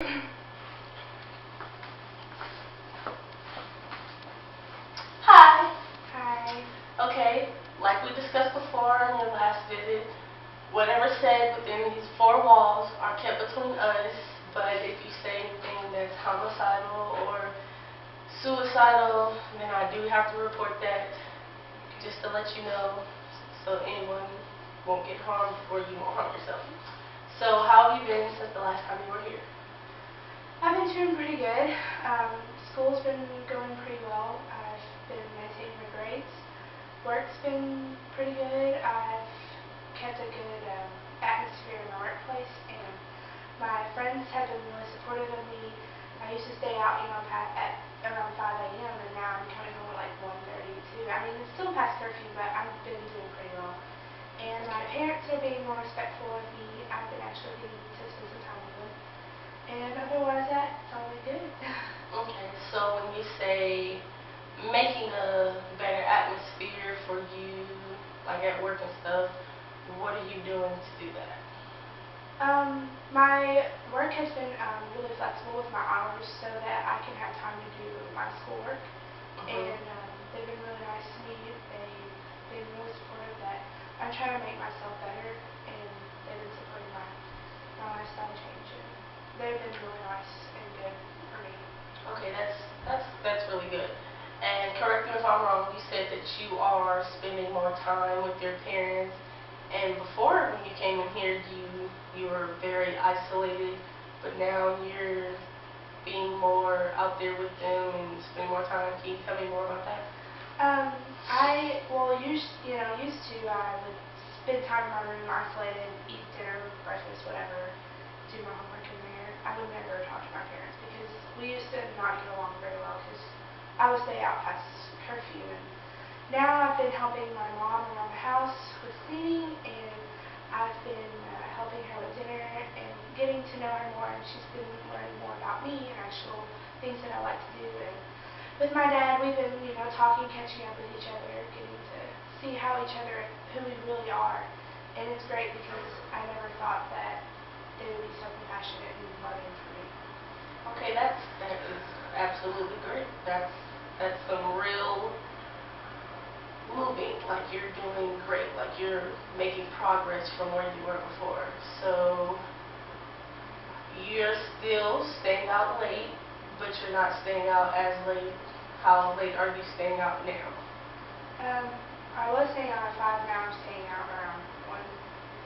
Hi. Hi. Okay, like we discussed before in your last visit, whatever said within these four walls are kept between us, but if you say anything that's homicidal or suicidal, then I do have to report that just to let you know so anyone won't get harmed or you won't harm yourself. So how have you been since the last time you were here? I've been doing pretty good. School's been going pretty well. I've been maintaining my grades. Work's been pretty good. I've kept a good atmosphere in my workplace, and my friends have been really supportive of me. I used to stay out, at around 5 a.m. and now I'm coming home at like 1:32. I mean, it's still past curfew, but I've been doing pretty well. And my parents are being more respectful of me. I've been actually getting to spend some time with them. And otherwise, that's all good. Okay, so when you say making a better atmosphere for you, like at work and stuff, what are you doing to do that? My work has been really flexible with my hours so that I can have time to do my schoolwork. And they've been really nice to me. They've been really supportive that I'm trying to make myself better, and they've been supporting my lifestyle change. And they've been really nice and good for me. Okay, that's really good. And correct me if I'm wrong, you said that you are spending more time with your parents. And before, when you came in here, you were very isolated, but now you're being more out there with them and spending more time. Can you tell me more about that? Used to I would spend time in my room isolated, eat dinner, breakfast, whatever, do my homework in there. I would never talk to my parents because we used to not get along very well because I would stay out past curfew. And now I've been helping my mom around the house with cleaning, and I've been helping her with dinner and getting to know her more, and she's been learning more about me and actual things that I like to do. And with my dad, we've been, talking, catching up with each other, getting to see who we really are. And it's great because I never thought that they would be so compassionate and loving for me. Okay, that is absolutely great. That's some real moving, like you're doing great, like you're making progress from where you were before. So you're still staying out late, but you're not staying out as late. How late are you staying out now? I was staying out at 5, now I'm staying out around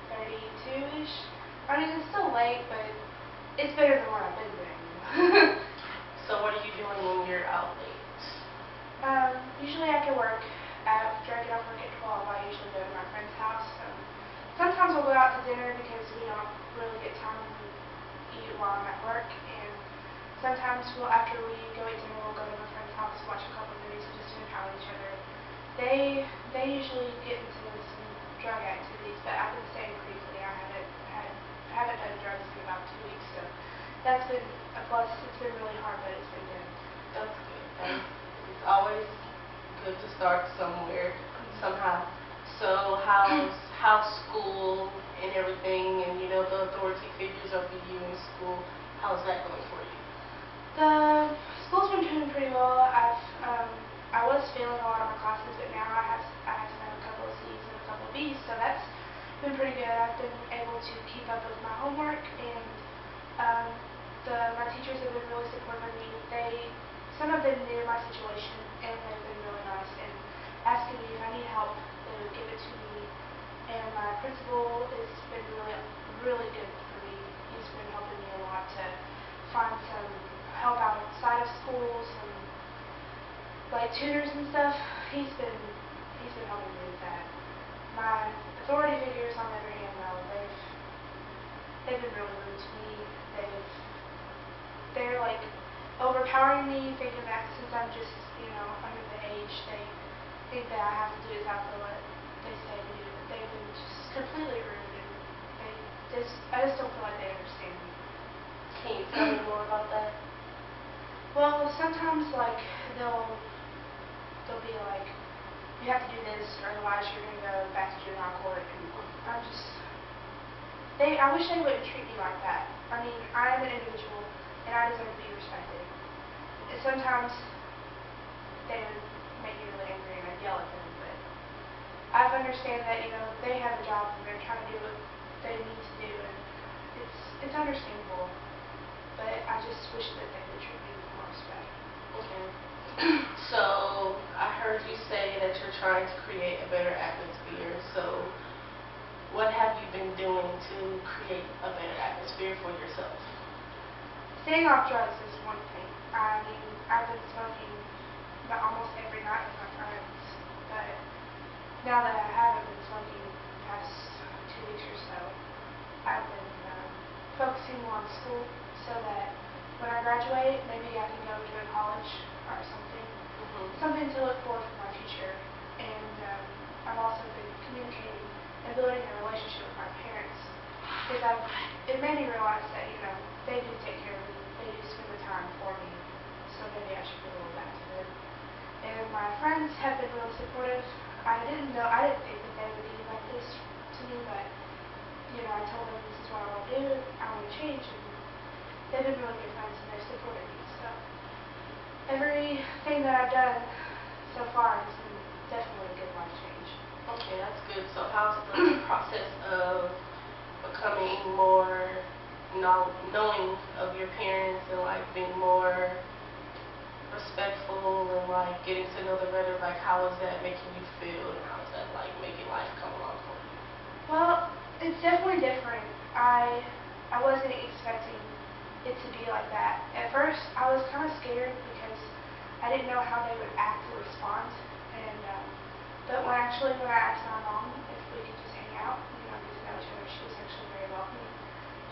1:32-ish. I mean, it's still late, but it's better than what I've been doing. So what are you doing when you're out late? Usually after work, after I get off work at 12, I usually go to my friend's house. Sometimes we'll go out to dinner because we don't really get time to eat while I'm at work. And sometimes after we go eat dinner, we'll go to my friend's house, watch a couple movies, and just spend time with each other. They usually get into some drug activities, but I've been staying pretty clean. I haven't done drugs in about 2 weeks, so that's been a plus. It's been really hard, but it's been good. That's good. It's always good to start somewhere, somehow. So how's school and everything, and the authority figures over you in school? How's that going for you? The school's been doing pretty well. I was failing a lot of my classes, but now I have a couple of C's and a couple of B's, so that's been pretty good. I've been able to keep up with my homework, and my teachers have been really supportive of me. Some of them knew my situation, and they've been really nice and asking me if I need help, they would give it to me. And my principal has been really, really good for me. He's been helping me a lot to find some help outside of school, some like tutors and stuff. He's been helping me with that. My authority figures, on the other hand, though, they've been really rude to me. They're like overpowering me, thinking that since I'm just under the age, they think that I have to do exactly what they say to do. But they've been just completely rude, and I just don't feel like they understand me. Can you tell me more about that? Well, sometimes they'll be like, you have to do this, or otherwise you're going to go back to juvenile court. And I wish they wouldn't treat me like that. I mean, I am an individual. deserve to be respected. And sometimes they would make me really angry and I'd yell at them, but I understand that, they have a job and they're trying to do what they need to do, and it's understandable. But I just wish that they would treat me with more respect. Okay. So I heard you say that you're trying to create a better atmosphere. So what have you been doing to create a better atmosphere for yourself? Staying off drugs is one thing. I mean, I've been smoking almost every night with my friends, but now that I haven't been smoking the past 2 weeks or so, I've been focusing more on school so that when I graduate, maybe I can go to a college or something, something to look forward for my future. And I've also been communicating and building a relationship with my parents, because it made me realize that, they do take care of me, they do spend the time for me, so maybe I should give a little back to them. And my friends have been really supportive. I didn't think that they would be like this to me, but, I told them this is what I want to do, I want to change, and they've been really good friends and they've supported me. So everything that I've done so far has been definitely a good life change. Okay, that's good. So how's the process of becoming more knowing of your parents and like being more respectful and like getting to know them better? Like how is that making you feel, and how is that like making life come along for you? Well, it's definitely different. I wasn't expecting it to be like that. At first, I was kind of scared because I didn't know how they would act or respond. And but when I asked my mom if we could just hang out, get to know each other, she was actually very welcoming.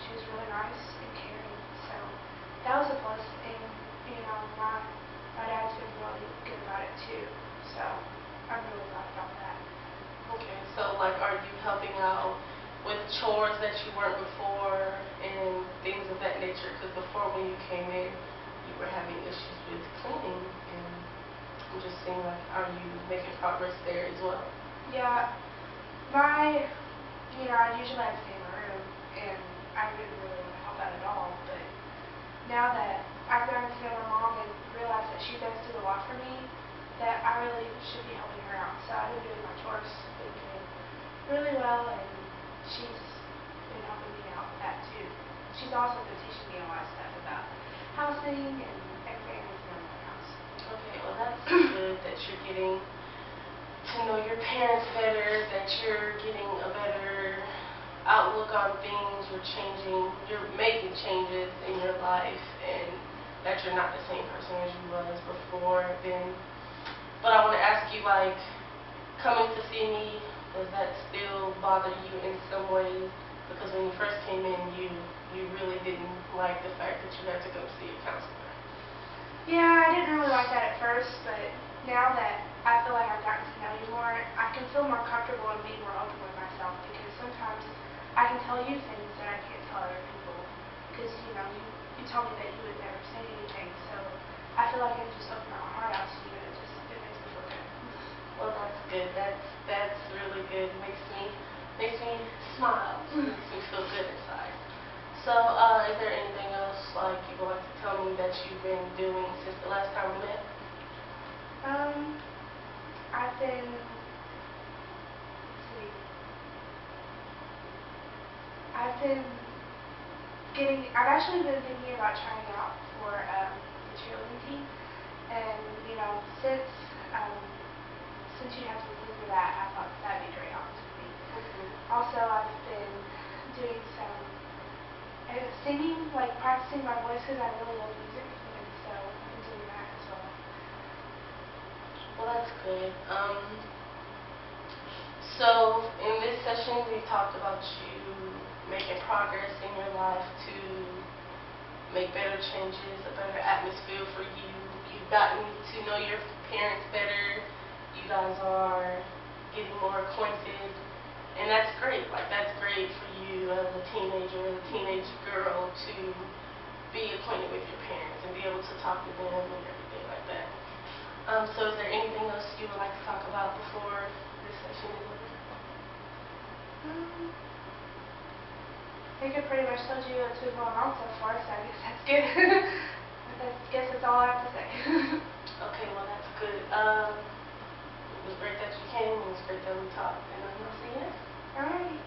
She was really nice and caring. So that was a plus. And my dad's been really good about it too. So I'm really glad about that. Okay, so like are you helping out with chores that you weren't before and things of that nature? Because before when you came in, you were having issues with cleaning, and I'm just seeing like, are you making progress there as well? Yeah, I usually have to stay in my room, and I didn't really want to help out at all, but now that I've gotten to know my mom and realized that she does do a lot for me, that I really should be helping her out. So I've been doing my chores, been doing really well, and she's been helping me out with that too. She's also been teaching me a lot of stuff about housing and everything that's going on in the house. Okay, well that's good that you're getting to know your parents better, that you're getting a better outlook on things, you're making changes in your life, and that you're not the same person as you was before then. But I want to ask you, like, coming to see me, does that still bother you in some ways? Because when you first came in, you really didn't like the fact that you had to go see a counselor. Yeah, I didn't really like that at first, but now that I feel like I've gotten to know you more, I can feel more comfortable and be more open with myself, because sometimes I can tell you things that I can't tell other people, because, you told me that you would never say anything, so I feel like I can just open my heart out to you, and it makes me feel good. Well, that's good. That's really good. Makes me smile. Makes me feel good inside. So, is there anything else like you would like to tell me that you've been doing since the last time we met? I've been, I've actually been thinking about trying out for the cheerleading team, and since you have to listen to that, I thought that'd be a great opportunity. Also, I've been doing some singing, like practicing my voice, because I really love music, and so I've been doing that as well. Well, that's good. So in this session, we talked about you making progress in your life to make better changes, a better atmosphere for you. You've gotten to know your parents better. You guys are getting more acquainted, and that's great. Like, that's great for you as a teenager, as a teenage girl, to be acquainted with your parents and be able to talk to them and everything like that. So is there anything else you would like to talk about before this session is over? I think I pretty much told you what's been going on so far, so I guess that's good. all I have to say. Okay, well that's good. It was great that you came. It was great that we talked, and I'll see you next. All right.